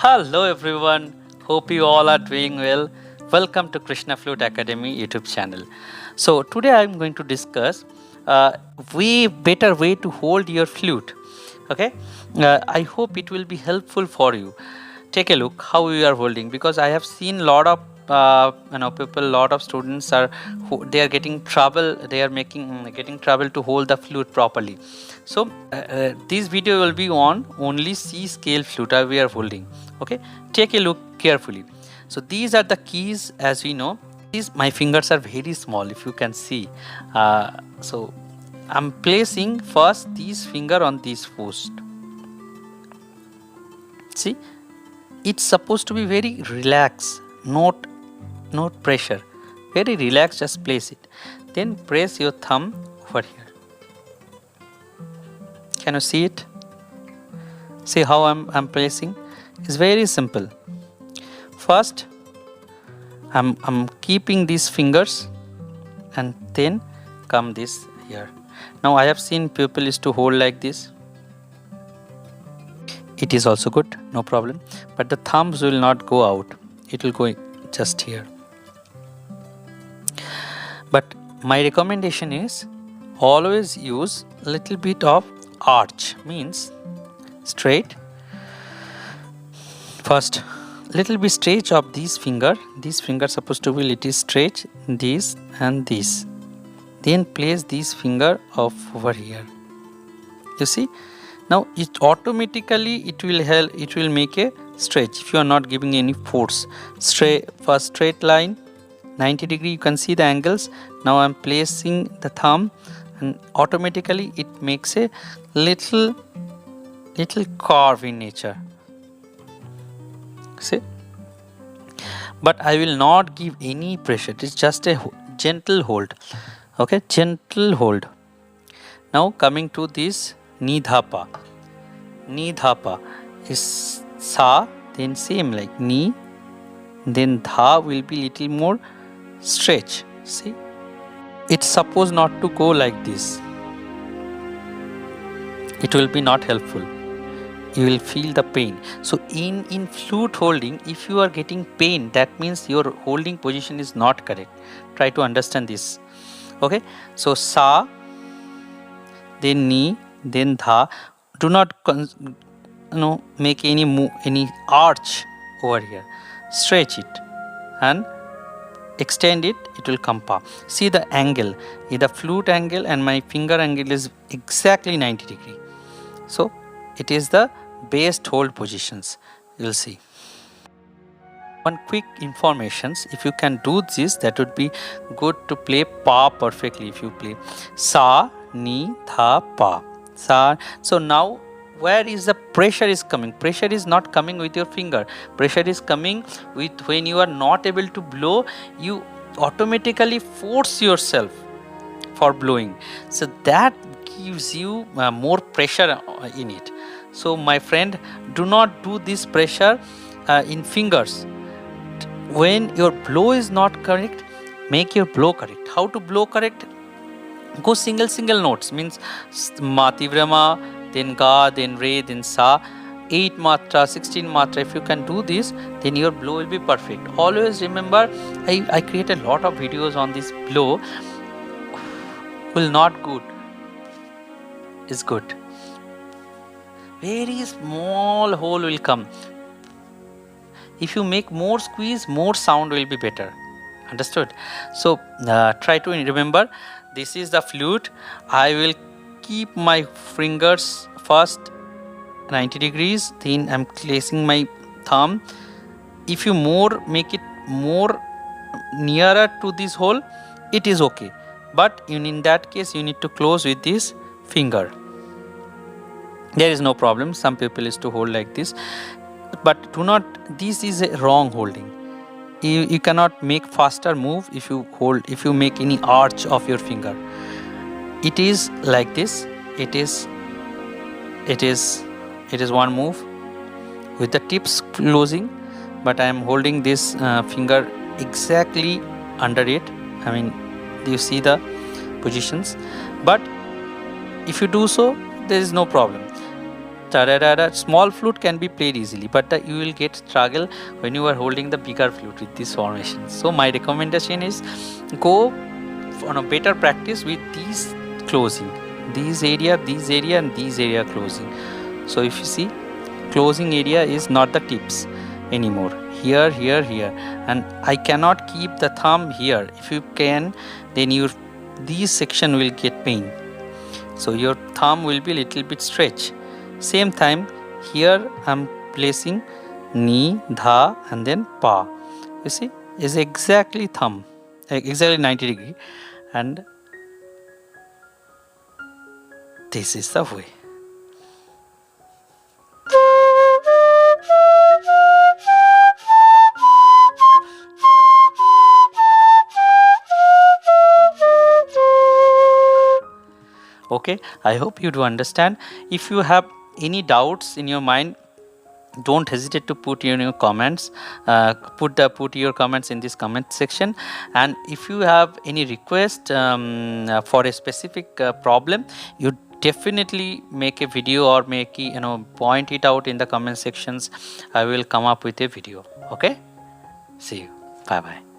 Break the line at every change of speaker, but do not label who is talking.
Hello everyone, hope you all are doing well. Welcome to Krishna Flute Academy YouTube channel. So today I am going to discuss way better way to hold your flute. Okay, I hope it will be helpful for you. Take a look how you are holding, because I have seen lot of people, lot of students are they are getting trouble. They are getting trouble to hold the flute properly. So this video will be on only C scale flute we are holding. Okay, take a look carefully. So these are the keys. As we know, these my fingers are very small, if you can see. So I'm placing first these finger on this post. See, it's supposed to be very relaxed, not pressure, very relaxed. Just place it, then press your thumb over here. Can you see it? See how I'm placing? It's very simple. First I'm keeping these fingers and then come this here. Now I have seen people is to hold like this. It is also good, no problem, but the thumbs will not go out, it will go just here. But my recommendation is always use a little bit of arch, means straight. First little bit stretch of these finger supposed to be little stretch, this and this, then place this finger of over here. You see, now it automatically it will help, it will make a stretch if you are not giving any force. First straight line 90 degree, you can see the angles. Now I'm placing the thumb and automatically it makes a little curve in nature. See, but I will not give any pressure, it is just a gentle hold. Okay, gentle hold. Now coming to this ni dha pa. Ni dha pa is sa, then same like ni, then dha will be little more stretch. See, it's supposed not to go like this, it will be not helpful, you will feel the pain. So in flute holding, if you are getting pain, that means your holding position is not correct. Try to understand this. Okay, so sa, then ni, then dha. Do not make any arch over here. Stretch it and extend it, it will come pa. See the angle, the flute angle and my finger angle is exactly 90 degree. So it is the best hold positions. You will see. One quick informations, if you can do this, that would be good to play pa perfectly. If you play sa, ni, dha, pa, sa. So now where is the pressure is coming? Pressure is not coming with your finger. Pressure is coming with when you are not able to blow, you automatically force yourself for blowing. So that gives you more pressure in it. So my friend, do not do this pressure in fingers. When your blow is not correct, make your blow correct. How to blow correct? Go single notes, means ma, tivra ma, then ga, then re, then sa, 8 matra, 16 matra. If you can do this, then your blow will be perfect. Always remember, I create a lot of videos on this blow. Will not good, is good. Very small hole will come. If you make more squeeze, more sound will be better. Understood? So try to remember, this is the flute. I will keep my fingers first 90 degrees, then I'm placing my thumb. If you make it more nearer to this hole, it is okay, but in that case you need to close with this finger. There is no problem. Some people is to hold like this, but do not, this is a wrong holding. You cannot make faster move if you make any arch of your finger. It is like this. It is one move with the tips closing, but I am holding this finger exactly under it. I mean, you see the positions, but if you do so, there is no problem. small flute can be played easily, but you will get struggle when you are holding the bigger flute with this formation. So my recommendation is go on a better practice with these closing, these area, and these area closing. So if you see, closing area is not the tips anymore. Here, and I cannot keep the thumb here. If you can, then these section will get pain. So your thumb will be little bit stretch. Same time here I'm placing ni, dha, and then pa. You see, is exactly thumb, exactly 90 degree, and this is the way. Okay, I hope you do understand. If you have any doubts in your mind, don't hesitate to put in your comments. Put your comments in this comment section. And if you have any request for a specific problem, you definitely make a video or point it out in the comment sections. I will come up with a video. Okay, see you. Bye bye.